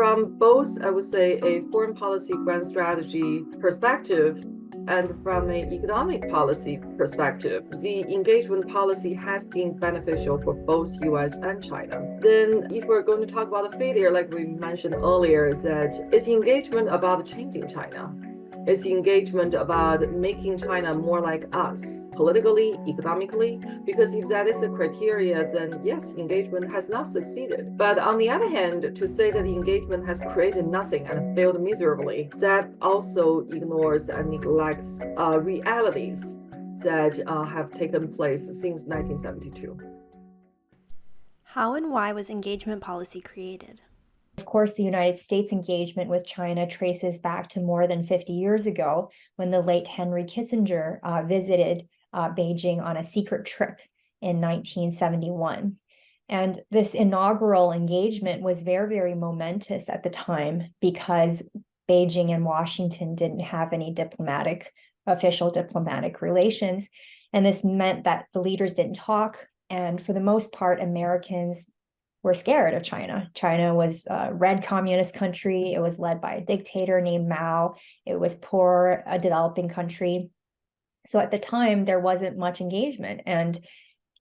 from both, I would say, a foreign policy grand strategy perspective and from an economic policy perspective, the engagement policy has been beneficial for both US and China. Then if we're going to talk about the failure, like we mentioned earlier, that is engagement about changing China. It's engagement about making China more like us, politically, economically, because if that is the criteria, then yes, engagement has not succeeded. But on the other hand, to say that engagement has created nothing and failed miserably, that also ignores and neglects realities that have taken place since 1972. How and why was engagement policy created? Of course, the United States engagement with China traces back to more than 50 years ago when the late Henry Kissinger visited Beijing on a secret trip in 1971. And this inaugural engagement was very, very momentous at the time because Beijing and Washington didn't have any official diplomatic relations. And this meant that the leaders didn't talk. And for the most part, Americans were scared of China. China was a red communist country. It was led by a dictator named Mao. It was poor, a developing country. So at the time, there wasn't much engagement. And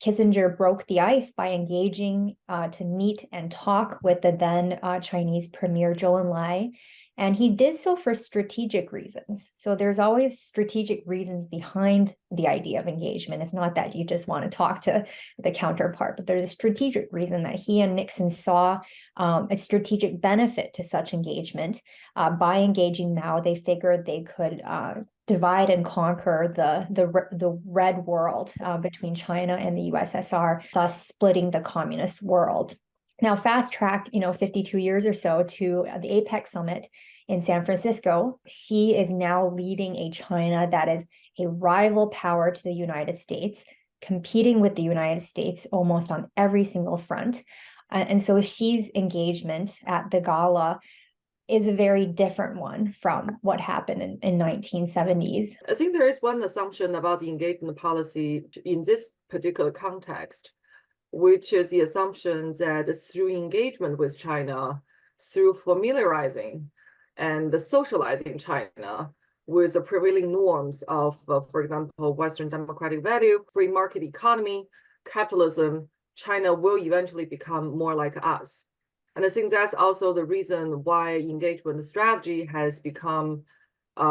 Kissinger broke the ice by engaging to meet and talk with the then Chinese Premier Zhou Enlai. And he did so for strategic reasons. So there's always strategic reasons behind the idea of engagement. It's not that you just want to talk to the counterpart, but there's a strategic reason that he and Nixon saw a strategic benefit to such engagement. By engaging Mao, they figured they could divide and conquer the red world between China and the USSR, thus splitting the communist world. Now, fast track, 52 years or so to the APEC summit in San Francisco. Xi is now leading a China that is a rival power to the United States, competing with the United States almost on every single front. And so Xi's engagement at the gala is a very different one from what happened in 1970s. I think there is one assumption about the engagement policy in this particular context, which is the assumption that through engagement with China, through familiarizing and socializing China with the prevailing norms of, for example, Western democratic value, free market economy, capitalism, China will eventually become more like us. And I think that's also the reason why engagement strategy has become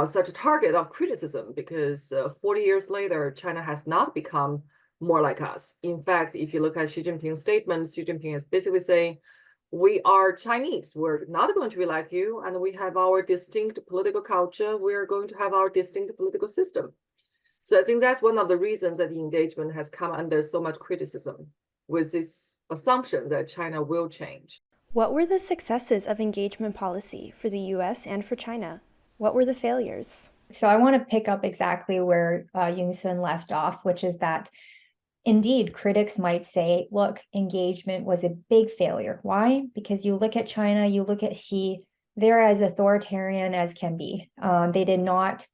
such a target of criticism, because 40 years later, China has not become more like us. In fact, if you look at Xi Jinping's statement, Xi Jinping is basically saying, we are Chinese. We're not going to be like you, and we have our distinct political culture. We're going to have our distinct political system. So I think that's one of the reasons that the engagement has come under so much criticism, with this assumption that China will change. What were the successes of engagement policy for the US and for China? What were the failures? So I want to pick up exactly where Yoon-sun left off, which is that indeed, critics might say, look, engagement was a big failure. Why? Because you look at China, you look at Xi, they're as authoritarian as can be. They did not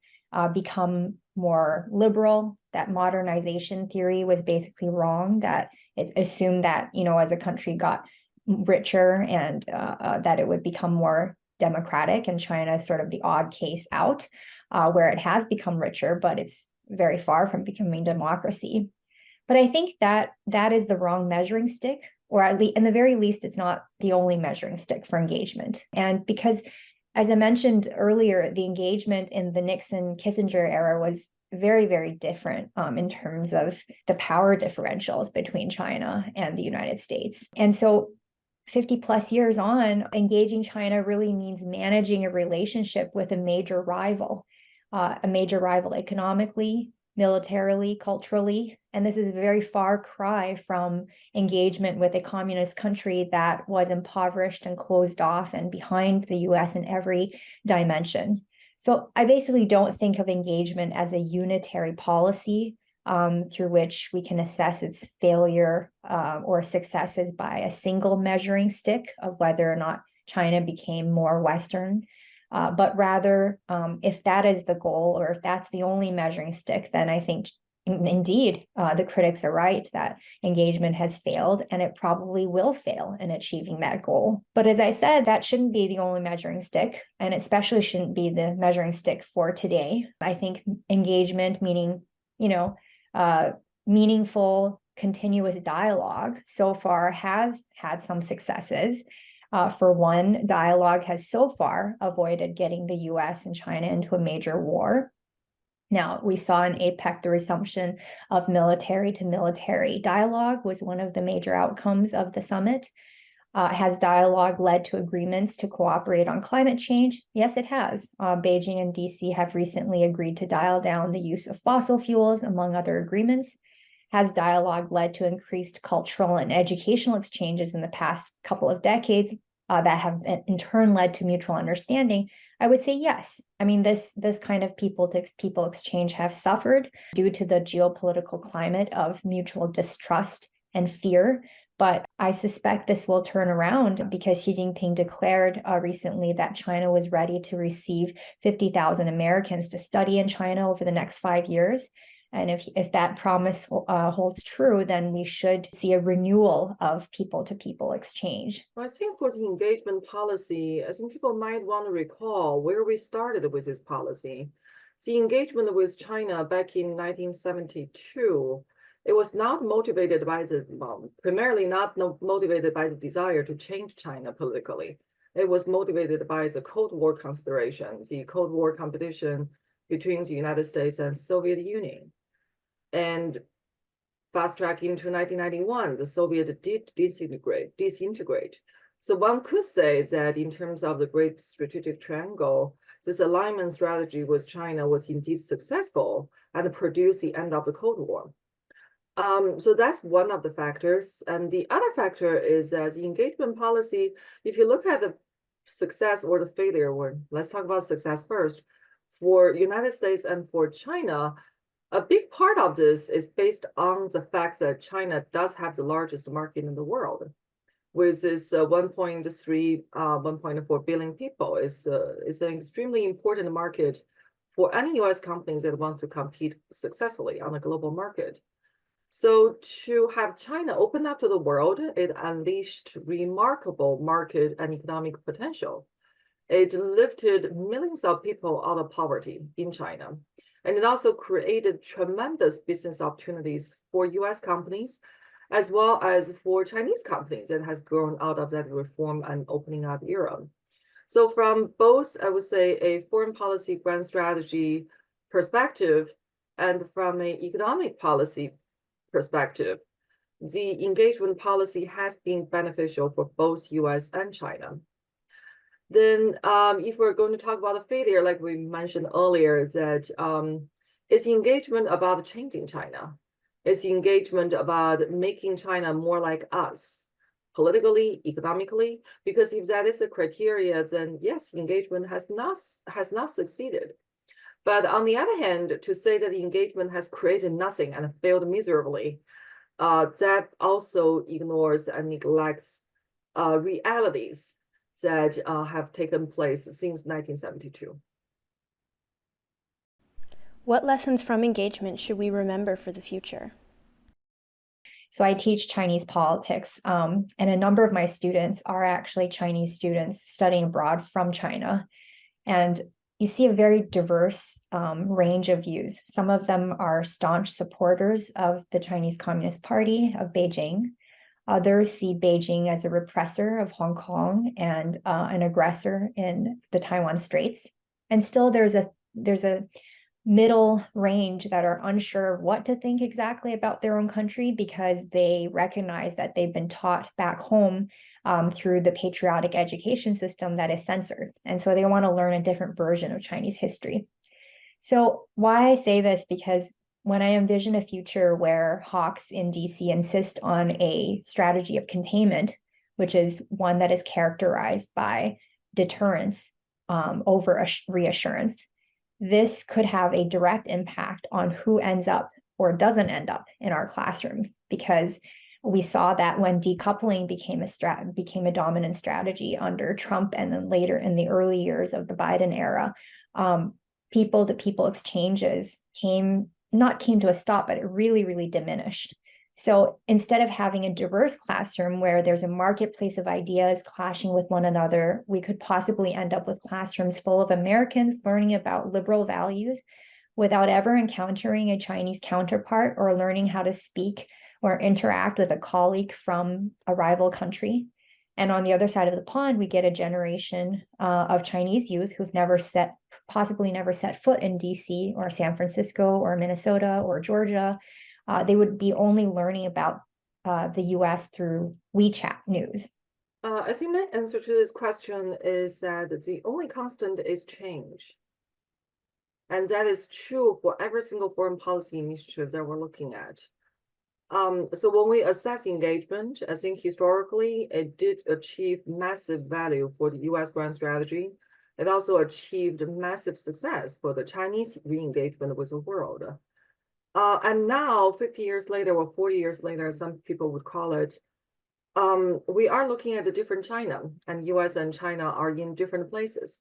become more liberal. That modernization theory was basically wrong, that it assumed that, as a country got richer and that it would become more democratic, and China is sort of the odd case out, where it has become richer, but it's very far from becoming democracy. But I think that is the wrong measuring stick, or at least, in the very least, it's not the only measuring stick for engagement. And because, as I mentioned earlier, the engagement in the Nixon-Kissinger era was very, very different in terms of the power differentials between China and the United States. And so 50 plus years on, engaging China really means managing a relationship with a major rival economically, militarily, culturally. And this is a very far cry from engagement with a communist country that was impoverished and closed off and behind the US in every dimension. So I basically don't think of engagement as a unitary policy through which we can assess its failure or successes by a single measuring stick of whether or not China became more Western. But rather, if that is the goal, or if that's the only measuring stick, then I think indeed, the critics are right that engagement has failed, and it probably will fail in achieving that goal. But as I said, that shouldn't be the only measuring stick, and especially shouldn't be the measuring stick for today. I think engagement, meaning, meaningful, continuous dialogue, so far has had some successes. For one, dialogue has so far avoided getting the U.S. and China into a major war. Now, we saw in APEC the resumption of military to military dialogue was one of the major outcomes of the summit. Has dialogue led to agreements to cooperate on climate change? Yes, it has. Beijing and DC have recently agreed to dial down the use of fossil fuels, among other agreements. Has dialogue led to increased cultural and educational exchanges in the past couple of decades that have in turn led to mutual understanding? I would say yes. I mean, this kind of people-to-people exchange have suffered due to the geopolitical climate of mutual distrust and fear. But I suspect this will turn around because Xi Jinping declared recently that China was ready to receive 50,000 Americans to study in China over the next 5 years. And if that promise holds true, then we should see a renewal of people-to-people exchange. I think for the engagement policy, I think people might want to recall where we started with this policy. The engagement with China back in 1972, it was not motivated by primarily not motivated by the desire to change China politically. It was motivated by the Cold War consideration, the Cold War competition between the United States and Soviet Union. And fast track into 1991, the Soviet did disintegrate. So one could say that in terms of the Great Strategic Triangle, this alignment strategy with China was indeed successful and produced the end of the Cold War. So that's one of the factors. And the other factor is that the engagement policy, if you look at the success or the failure, or let's talk about success first, for United States and for China, a big part of this is based on the fact that China does have the largest market in the world, with its 1.4 billion people. It's an extremely important market for any U.S. companies that want to compete successfully on a global market. So to have China open up to the world, it unleashed remarkable market and economic potential. It lifted millions of people out of poverty in China. And it also created tremendous business opportunities for U.S. companies, as well as for Chinese companies that has grown out of that reform and opening up era. So from both, I would say, a foreign policy grand strategy perspective and from an economic policy perspective, the engagement policy has been beneficial for both U.S. and China. Then if we're going to talk about a failure, like we mentioned earlier, that is engagement about changing China. It's engagement about making China more like us, politically, economically, because if that is the criteria, then yes, engagement has not succeeded. But on the other hand, to say that engagement has created nothing and failed miserably, that also ignores and neglects realities that have taken place since 1972. What lessons from engagement should we remember for the future? So I teach Chinese politics, and a number of my students are actually Chinese students studying abroad from China. And you see a very diverse range of views. Some of them are staunch supporters of the Chinese Communist Party of Beijing. Others see Beijing as a repressor of Hong Kong and an aggressor in the Taiwan Straits. And still there's a middle range that are unsure of what to think exactly about their own country because they recognize that they've been taught back home through the patriotic education system that is censored. And so they want to learn a different version of Chinese history. So why I say this, because when I envision a future where hawks in DC insist on a strategy of containment, which is one that is characterized by deterrence over reassurance, this could have a direct impact on who ends up or doesn't end up in our classrooms, because we saw that when decoupling became a dominant strategy under Trump and then later in the early years of the Biden era, people-to-people exchanges came not came to a stop, but it really, really diminished. So instead of having a diverse classroom where there's a marketplace of ideas clashing with one another, we could possibly end up with classrooms full of Americans learning about liberal values without ever encountering a Chinese counterpart or learning how to speak or interact with a colleague from a rival country. And on the other side of the pond, we get a generation of Chinese youth who've possibly never set foot in DC or San Francisco or Minnesota or Georgia. They would be only learning about the US through WeChat news. I think my answer to this question is that the only constant is change. And that is true for every single foreign policy initiative that we're looking at. So when we assess engagement, I think historically it did achieve massive value for the US grand strategy. It also achieved massive success for the Chinese re-engagement with the world. And now, 50 years later, or 40 years later, some people would call it, we are looking at a different China, and US and China are in different places.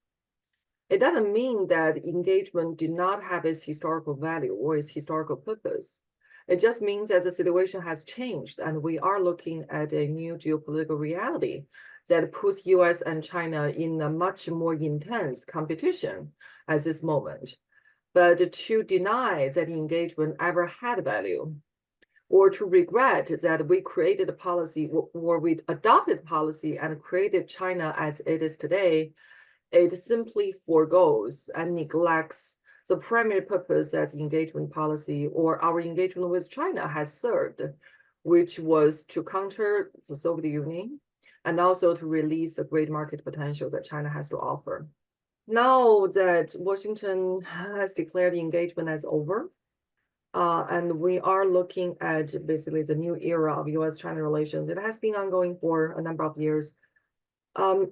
It doesn't mean that engagement did not have its historical value or its historical purpose. It just means that the situation has changed, and we are looking at a new geopolitical reality that puts US and China in a much more intense competition at this moment. But to deny that engagement ever had value, or to regret that we created a policy or we adopted policy and created China as it is today, it simply forgoes and neglects the primary purpose that engagement policy or our engagement with China has served, which was to counter the Soviet Union and also to release the great market potential that China has to offer. Now that Washington has declared engagement as over, and we are looking at basically the new era of U.S.-China relations, it has been ongoing for a number of years. I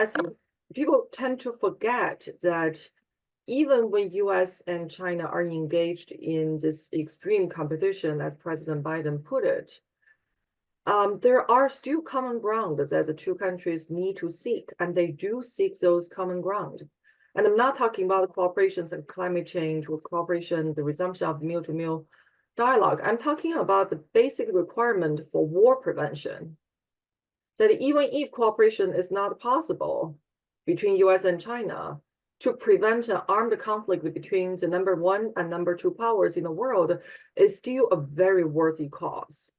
think people tend to forget that even when US and China are engaged in this extreme competition, as President Biden put it, there are still common ground that the two countries need to seek, and they do seek those common ground. And I'm not talking about cooperations and climate change or cooperation, the resumption of meal-to-meal dialogue. I'm talking about the basic requirement for war prevention. That even if cooperation is not possible between US and China, to prevent an armed conflict between the number one and number two powers in the world is still a very worthy cause.